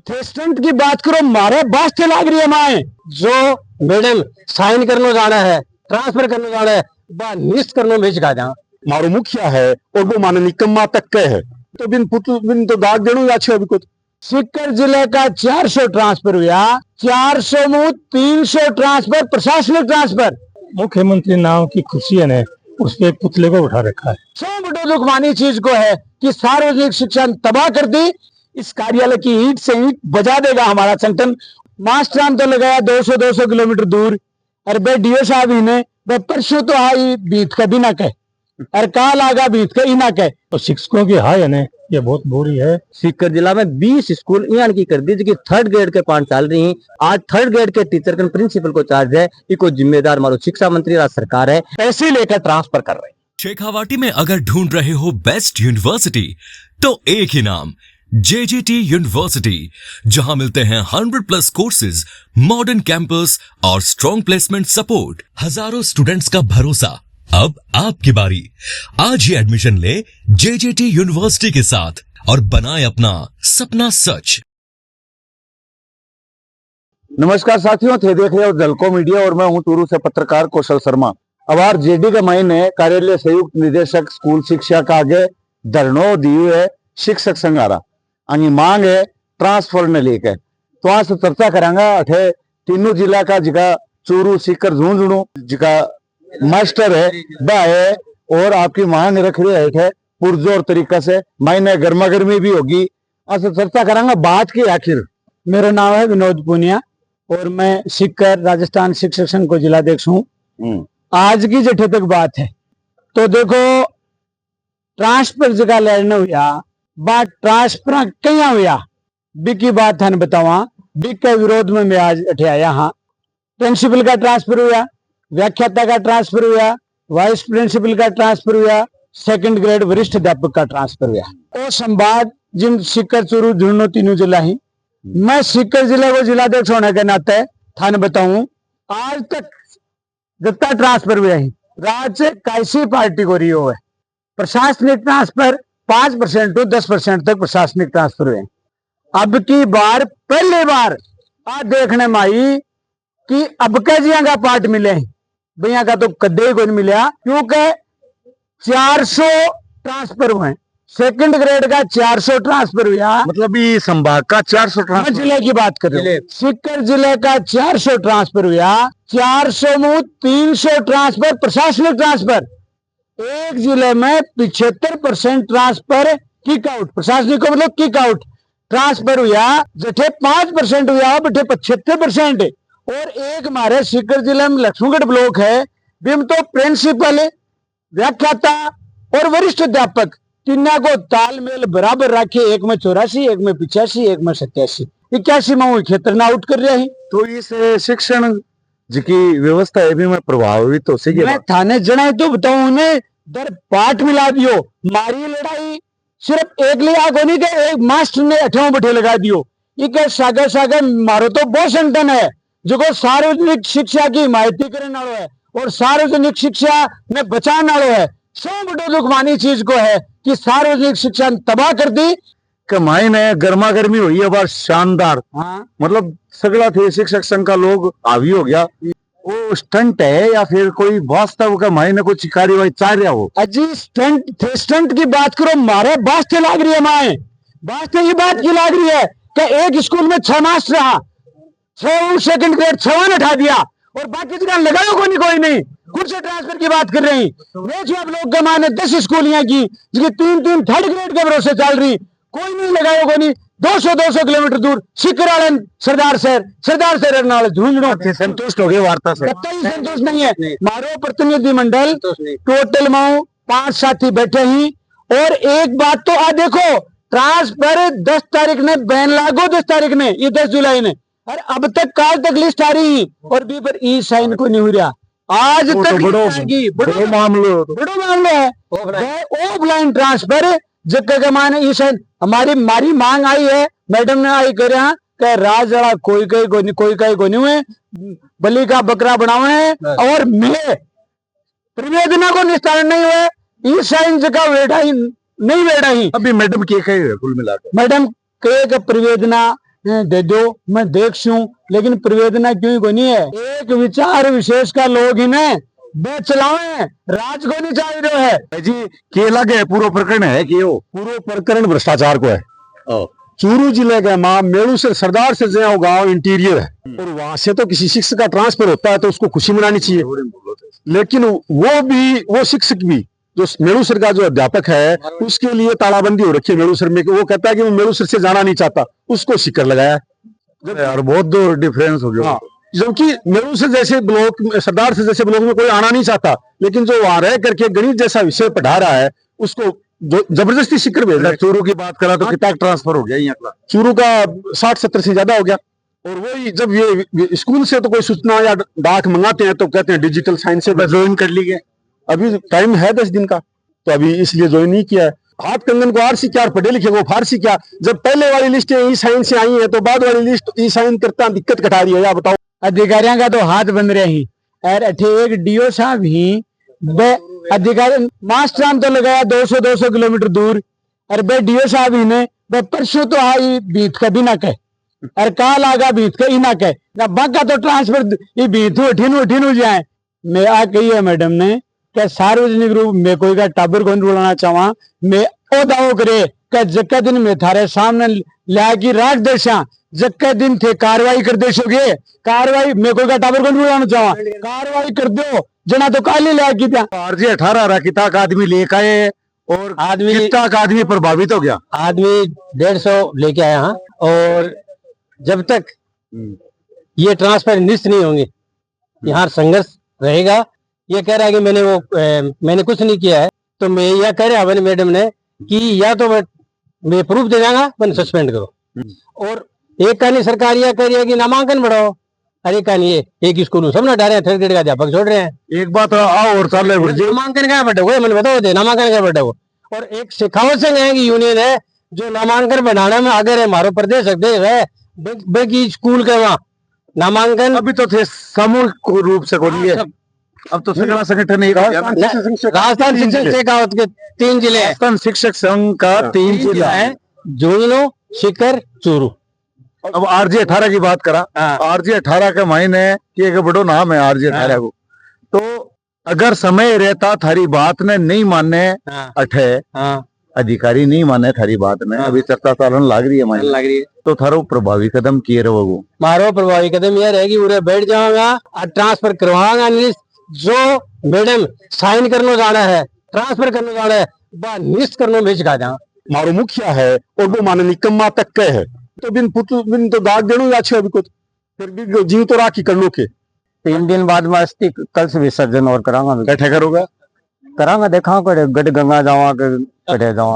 Assistant की बात करो, मारे बास से लाग रही है माए जो मैडम साइन करने जाना है, ट्रांसफर करने जाना है, निष्ठ करने में जा मारो मुखिया है और वो माने निकम्मा तक के है तो बिन तो दाग देनो या छे अभी कुछ। सीकर जिले का 400 ट्रांसफर हुआ, 400 में 300 ट्रांसफर प्रशासनिक ट्रांसफर। मुख्यमंत्री नाम की खुशी है ने उस पे एक पुतले को उठा रखा है। सौ बड़ो दुख मानी चीज को है कि सार्वजनिक शिक्षा तबाह कर दी। इस कार्यालय की ईंट से ईंट बजा देगा हमारा संगठन। मास्टरान तो लगाया 200 किलोमीटर दूर, और बे डीओ साहब ही ने परसों तो आई बीत का भी ना कहे, और काल आगा बीत का ही ना कहे। तो शिक्षकों की हाय है ने ये बहुत बुरी है। सीकर जिला में 20 स्कूल यहाँ की कर दी जो 3rd ग्रेड के 5 साल रही। आज 3rd ग्रेड के टीचर का प्रिंसिपल को चार्ज है, इको जिम्मेदार मारो शिक्षा मंत्री राज सरकार है, पैसे लेकर ट्रांसफर कर रहे हैं। शेखावाटी में अगर ढूंढ रहे हो बेस्ट यूनिवर्सिटी तो एक ही नाम, JJT यूनिवर्सिटी, जहां मिलते हैं 100+ कोर्सेज, मॉडर्न कैंपस और स्ट्रॉन्ग प्लेसमेंट सपोर्ट, हजारों स्टूडेंट्स का भरोसा। अब आपकी बारी, आज ही एडमिशन ले JJT यूनिवर्सिटी के साथ और बनाए अपना सपना सच। नमस्कार साथियों, थे देख रहे हो दलको मीडिया और मैं हूं टूरू से पत्रकार कौशल शर्मा। अब आर जेडी के महीने कार्यालय संयुक्त निदेशक स्कूल शिक्षा का आगे धरनो दिए है शिक्षक संघारा आणि मांग है ट्रांसफर ने लेकर। तो आज चर्चा करांगा अठे तीनों जिला का जिका चूरू सीकर झुंझुनू जिका मास्टर है वह है और आपकी मांग रख रही है पुरजोर तरीका से। महीने गर्मा गर्मी भी होगी, आज चर्चा करांगा बात की आखिर। मेरा नाम है विनोद पुनिया और मैं सीकर राजस्थान शिक्षक संघ को जिलाध्यक्ष हूँ। आज की जठे तक बात है तो देखो, ट्रांसफर जगह लेना हुआ, बात ट्रांसफर कहीं हुआ, बिक की बात थाने बतावा। बिक के विरोध में मैं आज अठे आया। हाँ, प्रिंसिपल का ट्रांसफर हुआ, व्याख्याता का ट्रांसफर हुआ, वाइस प्रिंसिपल का ट्रांसफर हुआ, 2nd ग्रेड वरिष्ठ अध्यापक का ट्रांसफर हुआ। और संवाद जिन सीकर चूरू झुंझुनू तीनों जिला ही। मैं सीकर जिले को जिलाध्यक्ष होने के नाते थाने बताऊं, आज तक जितना ट्रांसफर हुआ है राज्य कैसी पार्टी को रही हो है। प्रशासनिक ट्रांसफर 5% to 10% तक प्रशासनिक ट्रांसफर हुए। अब की बार पहली बार आज देखने में आई कि अब के जिया का पार्ट मिले हैं, भैया का तो कदे ही कोई नहीं मिला, क्योंकि 400 ट्रांसफर हुए। 2nd ग्रेड का 400 ट्रांसफर हुआ, मतलब ये संभाग का 400 ट्रांसफर। जिले की बात करें, सीकर जिले का 400 ट्रांसफर हुआ, 400 में 300 ट्रांसफर प्रशासनिक ट्रांसफर। एक जिले में 75% ट्रांसफर किक आउट, प्रशासनिक को मतलब किक आउट ट्रांसफर हुआ, जठे 5% हुआ बठे 75%। और एक हमारे सीकर जिले में लक्ष्मणगढ़ ब्लॉक है, बिम तो प्रिंसिपल, व्याख्याता और वरिष्ठ अध्यापक तीनों को तालमेल बराबर रखे। एक में 84, एक में 85, एक में 87, 81 में वो क्षेत्र आउट कर रहे हैं। तो इस शिक्षण की व्यवस्था है भी मैं प्रभावित हो सके। मैं थाने जनाए तो बताऊं, उन्हें दर पाठ मिला दियो। मारी लड़ाई सिर्फ एक लिया को नहीं के एक मास्टर ने 8 बैठे लगा दियो। ये सागे सागे मारो तो बहुत संगठन है जो को सार्वजनिक शिक्षा की हिमायती करने वालों है और सार्वजनिक शिक्षा में बचाने वालों है। सौ बड़ो दुख मानी चीज को है कि सार्वजनिक शिक्षा तबाह कर दी। कमाई ने गर्मा गर्मी हुई है बार शानदार। हाँ, मतलब सगला थे शिक्षक संघ का लोग हावी हो गया। वो स्टंट है या फिर कोई वास्तव का मायने कुछ कार्यवाही चाह रहा हो? अजी स्टंट थे, स्टंट की बात करो, मारे बास्ते लाग रही है माए, बास्ते ये बात की लाग रही है कि एक स्कूल में 6 मास्टर रहा, 6 2nd ग्रेड 6 ने उठा दिया और बाकी जगह लगाओ कोई नहीं। कुछ ट्रांसफर की बात कर रही आप लोग के माने 10 स्कूल यहाँ की जिसकी 3 3rd ग्रेड के भरोसे चल रही, कोई नहीं लगाओ कोई नहीं। 200 किलोमीटर दूर सिकरालन सरदार शहर झुंझुनू संतुष्ट हो गए वार्ता से? कतई संतुष्ट नहीं है। मारो प्रतिनिधि मंडल टोटल माओ 5 साथी बैठे ही। और एक बात तो आ देखो, ट्रांसफर 10 तारीख ने बैन लागू, 10 तारीख ने, ये 10 जुलाई ने, और अब तक काल तक लिस्ट आ रही और भी पर ई साइन को नहीं हो रहा। आज तक बड़ो मामला है ऑफलाइन ट्रांसफर जगह के माने ई साइन। हमारी मांग आई है, मैडम ने आई करे राजड़ा कोई कहीं को नहीं हुए, बलि का बकरा बनावे हैं और मैं प्रवेदना को निस्तारण नहीं हुए, ई साइन जगह वेड़ा ही नहीं वेड़ा ही। अभी मैडम के कुल मिलाकर मैडम के प्रवेदना दे दो, मैं देखूं, लेकिन प्रवेदना क्यों को नहीं है। एक विचार विशेष का लोग इन्हें चलावे, राज को नहीं चाहिए रहो है जी। के लगे पूरा प्रकरण है कि वो पूरा प्रकरण भ्रष्टाचार को है। चूरू जिले का मां मेलू से सरदार से जो गांव इंटीरियर है और वहां से तो किसी शिक्षक का ट्रांसफर होता है तो उसको खुशी मनानी चाहिए, लेकिन वो शिक्षक भी जो मेलूसर का जो अध्यापक है उसके लिए तालाबंदी हो रखी है मेलूसर में। वो कहता है कि मैं मेलूसर से जाना नहीं चाहता, उसको सिक्कर लगाया यार, बहुत दो डिफरेंस हो गया। जबकि मेलूसर जैसे ब्लॉक, सरदार से जैसे ब्लॉक में कोई आना नहीं चाहता, लेकिन जो वहां रह करके गणित जैसा विषय पढ़ा रहा है उसको जबरदस्ती सिक्कर भेज रहा है। चूरू की बात करा तो कितना ट्रांसफर हो गया यहाँ, चूरू का 60-70 से ज्यादा हो गया। और वही जब ये स्कूल से तो कोई सूचना या डाक मंगाते हैं तो कहते हैं डिजिटल साइंस से ज्वाइन कर ली गए। अभी टाइम है 10 दिन का, तो अभी इसलिए ज्वाइन नहीं किया है। हाथ कंगन को आरसी क्या, पढ़े लिखे को फारसी क्या। जब पहले वाली लिस्ट ई साइंस से आई है तो बाद वाली लिस्ट ई साइन करता दिक्कत कटा रही है। या बताओ, अधिकारियों का तो हाथ बंद रहे ही, और अठे एक डीओ साहब ही अधिकारी मास्टर तो लगाया 200 किलोमीटर दूर, और बे डीओ साहब ही ने परसों तो आई बीत कभी ना कहे, और काल आगा बीत के ही ना कहे ना बाका तो ट्रांसफर ये बीत उठीन जाए। मैं आ कही है मैडम ने क्या सार्वजनिक रूप में कोई का टाबर को बुलाना चाहवा, मैं ओ दावो करे क्या जक्का दिन में थारे सामने ला की राख देशा, जक्का दिन थे कार्रवाई कर देशोगे, कार्रवाई मैं कोई का टाबर को बुलाना चाहवा, कार्रवाई कर दो जना तो काली ला की था। आरजी 18 रखिता का आदमी लेकर आए और आदमी कितना का आदमी प्रभावित हो गया। आदमी 150 लेके आया। और जब तक ये ट्रांसफर निश्चित नहीं होंगे यहाँ संघर्ष रहेगा। ये कह रहा है कि मैंने कुछ नहीं किया है, तो मैं यह कह रहा हूँ मैडम ने कि या तो मैं प्रूफ दे जाऊंगा, मैंने सस्पेंड करो। और एक कहानी सरकार यह कह रही है कि नामांकन बढ़ाओ, अरे कहानी एक स्कूल सब ना डाले हैं, 3rd ग्रेड का अध्यापक छोड़ रहे हैं। एक बात आओ और चल नामांकन क्या बढ़ा हुआ, मैंने बताओ दे नामांकन क्या बढ़ा हुआ। और एक शेखावत संघ है कि यूनियन है जो नामांकन बढ़ाने में आगे रहे, हमारे प्रदेश अध्यक्ष है बाकी स्कूल के वहाँ नामांकन अभी तो थे सामूहिक रूप से खोल लिए, अब तो सगड़ा संगठन ही राजस्थान शिक्षक शेखावत के 3 जिले हैं। राजस्थान शिक्षक संघ का 3 जिला है, झुंझुनू, सीकर, चूरू। अब आरजी 18 की बात करा, आरजी 18 का मायने कि एक बड़ो नाम है आरजी 18 को, तो अगर समय रहता थारी बात ने नहीं माने अठे अधिकारी नहीं माने थारी बात ने, अभी चर्चा चालन लग रही है तो थारो प्रभावी कदम किए रहोगे। मारो प्रभावी कदम यह रहेगी उरे बैठ जाऊंगा और ट्रांसफर करवाऊंगा। जो मैडम साइन करने जाना है, ट्रांसफर करने जाना है, निश्चित करने में सिखा जाऊंगा। मारो मुखिया है और वो माने निकम्मा तक के है, तो बिन तो दाग देनो अच्छे अभी को फिर भी जीव तो राखी कर लो के 3 दिन बाद मैं अस्थि कल से विसर्जन और कराऊंगा। बैठे करोगा कराऊंगा, देखा गढ़ गंगा जावा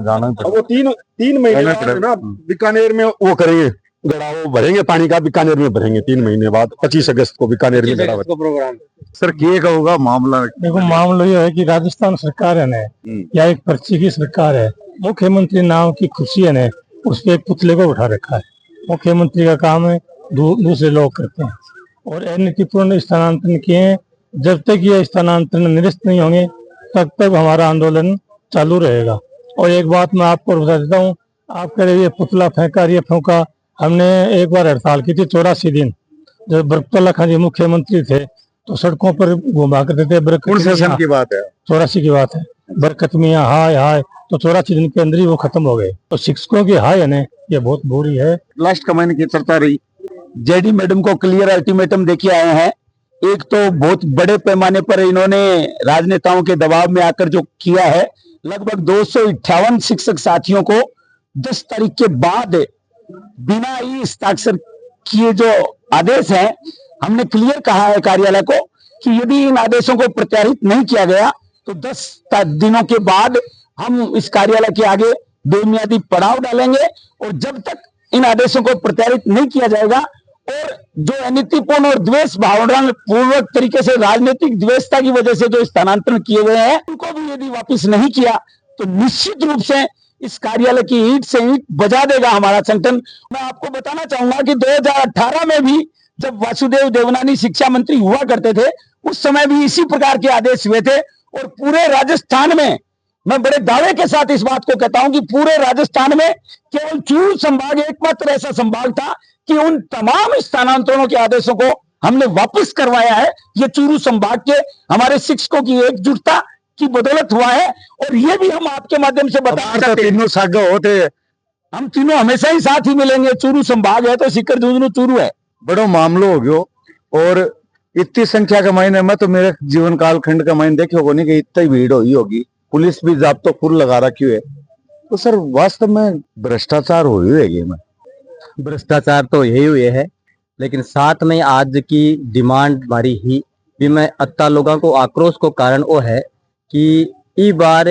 जाना। वो 3 महीने ना बीकानेर में वो करेंगे गड़ा, वो भरेंगे पानी का, बीकानेर में भरेंगे 3 महीने बाद 25 अगस्त को बीकानेर में गड़ा प्रोग्राम। सर क्या होगा मामला? देखो मामला यह है कि राजस्थान सरकार है ना, या एक पर्ची की सरकार है, मुख्यमंत्री नाम की खुशी है ना, उस पे एक पुतले को उठा रखा है। मुख्यमंत्री का काम है दूसरे लोग करते हैं, और अनीतिपूर्ण स्थानांतरण किए हैं। जब तक ये स्थानांतरण निरस्त नहीं होंगे तब तक हमारा आंदोलन चालू रहेगा। और एक बात मैं आपको बता देता हूँ, आप कह रहे ये पुतला फेंका, ये फूका, हमने एक बार हड़ताल की थी 84 दिन, जब बरकतुल्लाह खान जी मुख्यमंत्री थे तो सड़कों पर घुमा करते थे। बरकत की बात है, 84 की बात है। बरकत मियाँ हाय हाय, तो 84 दिन के अंदर ही वो खत्म हो गए। तो शिक्षकों की हाय है ना, ये बहुत बुरी है। लास्ट का महीने की चर्चा रही, जेडी मैडम को क्लियर अल्टीमेटम देके आए हैं। एक तो बहुत बड़े पैमाने पर इन्होंने राजनेताओं के दबाव में आकर जो किया है, लगभग 258 शिक्षक साथियों को 10 तारीख के बाद बिना ही हस्ताक्षर किए जो आदेश है, हमने क्लियर कहा है कार्यालय को कि यदि इन आदेशों को प्रत्यारित नहीं किया गया तो 10 दिनों के बाद हम इस कार्यालय के आगे बेमियादी पड़ाव डालेंगे। और जब तक इन आदेशों को प्रत्यारित नहीं किया जाएगा और जो अनीतिपूर्ण और द्वेष भावना पूर्वक तरीके से राजनीतिक द्वेषता की वजह से जो स्थानांतरण किए गए हैं उनको भी यदि वापस नहीं किया तो निश्चित रूप से इस कार्यालय की ईंट से ईंट बजा देगा हमारा संगठन। मैं आपको बताना चाहूंगा कि 2018 में भी जब वासुदेव देवनानी शिक्षा मंत्री हुआ करते थे, उस समय भी इसी प्रकार के आदेश हुए थे। और पूरे राजस्थान में, मैं बड़े दावे के साथ इस बात को कहता हूं कि पूरे राजस्थान में केवल चूरू संभाग एकमात्र ऐसा संभाग था कि उन तमाम स्थानांतरणों के आदेशों को हमने वापस करवाया है। ये चूरू संभाग के हमारे शिक्षकों की एकजुटता की बदौलत हुआ है। और ये भी हम आपके माध्यम से बताना चाहते हैं, तीनों सागे होते, हम तीनों हमेशा ही साथ ही मिलेंगे। चूरू संभाग है तो सिक्कर दूजनू चूरू है, बड़ो मामलो हो गयो। और इतनी संख्या के महीने में तो मेरे जीवन काल खंड का महीने देखो को नहीं कि इतनी भीड़ हुई होगी, पुलिस भी जाब्तो फुल लगा रखी है। तो सर वास्तव में भ्रष्टाचार हुई में भ्रष्टाचार तो यही हुए है, लेकिन साथ में आज की डिमांड हमारी ही भी मैं अत्ता लोगों को आक्रोश को कारण वो है कि ई बार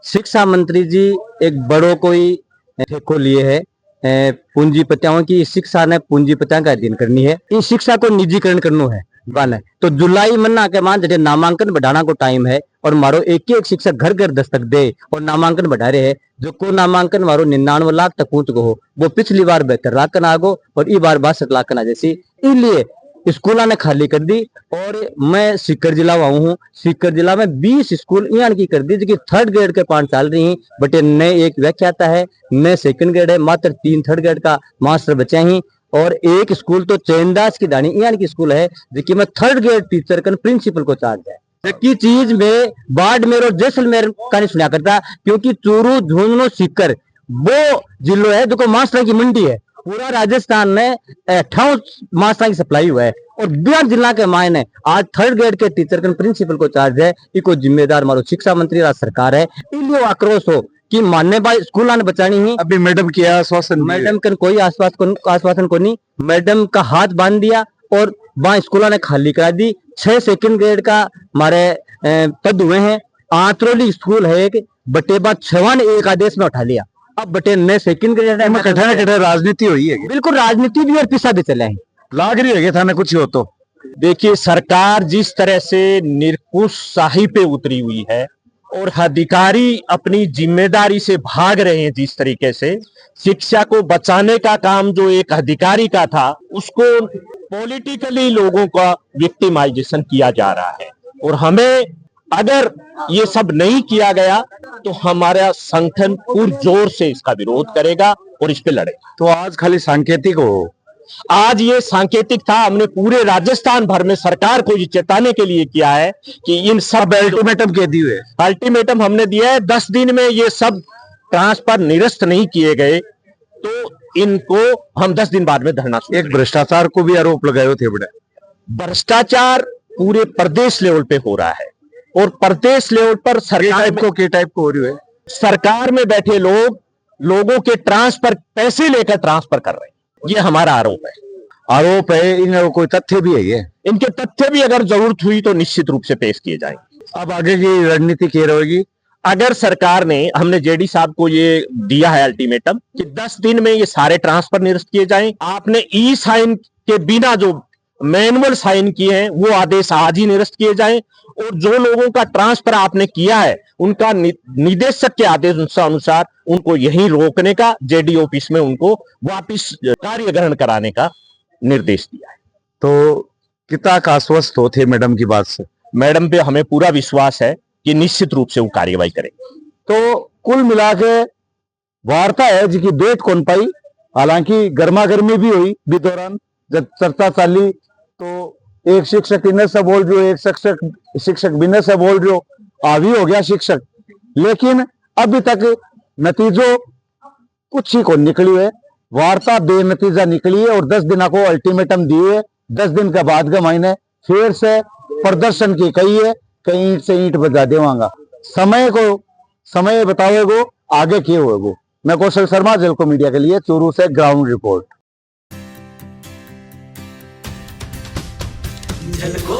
शिक्षा मंत्री जी एक बड़ो कोई ठेको लिए है पूंजीपतियों की। शिक्षा ने पूंजीपतियों का अधीन करनी है, इस शिक्षा को निजीकरण करना है गाना है। तो जुलाई महीना के मान जैसे नामांकन बढ़ाना को टाइम है और मारो एक एक शिक्षक घर घर दस्तक दे और नामांकन बढ़ा रहे हैं। जो को नामांकन मारो 99 लाख तक पहुंच गो हो, वो पिछली बार 72 लाख कना आगो और ई बार 62 लाख कना जैसी। इसलिए स्कूलों ने खाली कर दी। और मैं सीकर जिला हुआ हूँ, सीकर जिला में 20 स्कूल यहाँ की कर दी जो कि 3rd ग्रेड के पाठ चल रही हैं। बटे नए एक व्याख्याता है, नए 2nd ग्रेड है, मात्र 3 3rd ग्रेड का मास्टर बचे ही। और एक स्कूल तो चैनदास की दानी यहाँ की स्कूल है जो मैं 3rd ग्रेड टीचर का प्रिंसिपल को चार्ज है। की चीज में बाड़मेर और जैसलमेर का नहीं सुना करता, क्योंकि चूरू झुंझुनू सीकर वो जिलो है जो मास्टर की मंडी है। पूरा राजस्थान में 58 मास्टर की सप्लाई हुआ है और 12 जिला के मायने आज 3rd ग्रेड के टीचर का प्रिंसिपल को चार्ज है। इको जिम्मेदार मारो शिक्षा मंत्री राज्य सरकार है। इसलिए आक्रोश हो कि मानने भाई स्कूल ने बचानी ही। अभी मैडम की आश्वासन, मैडम का कोई आश्वासन को नहीं, मैडम का हाथ बांध दिया और वहां स्कूलों ने खाली करा दी। 6 2nd ग्रेड का हमारे पद हुए हैं। आंतरोली स्कूल है एक, बटे बाद 6 ने एक आदेश में उठा लिया। अब बटे नए 2nd ग्रेड में कठिन राजनीति हुई है, बिल्कुल राजनीति भी और पिसा भी चले हैं, लाग रही है थाने कुछ हो। तो देखिए, सरकार जिस तरह से निरंकुशशाही पे उतरी हुई है और अधिकारी अपनी जिम्मेदारी से भाग रहे हैं, जिस तरीके से शिक्षा को बचाने का काम जो एक अधिकारी का था उसको पॉलिटिकली लोगों का विक्टिमाइजेशन किया जा रहा है। और हमें अगर ये सब नहीं किया गया तो हमारा संगठन पुरजोर से इसका विरोध करेगा और इस पे लड़ेगा। तो आज खाली सांकेतिक हो, आज ये सांकेतिक था। हमने पूरे राजस्थान भर में सरकार को ये चेताने के लिए किया है कि इन सब अल्टीमेटम कह दिए, अल्टीमेटम हमने दिया है 10 दिन में ये सब ट्रांसफर निरस्त नहीं किए गए तो इनको हम 10 दिन बाद में धरना। एक भ्रष्टाचार को भी आरोप लगाए थे, बड़े भ्रष्टाचार पूरे प्रदेश लेवल पे हो रहा है और प्रदेश लेवल पर सरकार को हो रही है। सरकार में बैठे लोगों के ट्रांसफर पैसे लेकर ट्रांसफर कर रहे हैं, ये हमारा आरोप है। इन कोई तथ्य भी है, ये इनके तथ्य भी अगर जरूरत हुई तो निश्चित रूप से पेश किए जाएंगे। अब आगे की रणनीति क्या रहेगी? अगर सरकार ने, हमने जेडी साहब को ये दिया है अल्टीमेटम कि 10 दिन में ये सारे ट्रांसफर निरस्त किए जाएं। आपने ई साइन के बिना जो मैनुअल साइन किए हैं वो आदेश आज ही निरस्त किए जाएं और जो लोगों का ट्रांसफर आपने किया है उनका निदेशक के आदेश अनुसार उनको यहीं रोकने का, जेडी ऑफिस में उनको वापिस कार्य ग्रहण कराने का निर्देश दिया है। तो कितना आश्वस्त होते मैडम की बात से? मैडम पे हमें पूरा विश्वास है कि निश्चित रूप से वो कार्यवाही करेंगे। तो कुल मिला के वार्ता है जिसकी डेट कौन पाई, हालांकि गर्मा गर्मी भी हुई भी दौरान जब चर्चा चाली तो एक शिक्षक इन्हें से बोल रहे हो, एक शिक्षक बिना से बोल रहे हो, आवी हो गया शिक्षक। लेकिन अभी तक नतीजों कुछ ही को निकली है, वार्ता बेनतीजा निकली है और 10 दिन को अल्टीमेटम दिए। 10 दिन के बाद का महीने फिर से प्रदर्शन की कही है, कहीं ईंट से ईंट बजा देवांगा। समय बताओगे आगे क्या होगा। मैं कौशल शर्मा, जलको मीडिया के लिए चूरू से ग्राउंड रिपोर्ट। झलको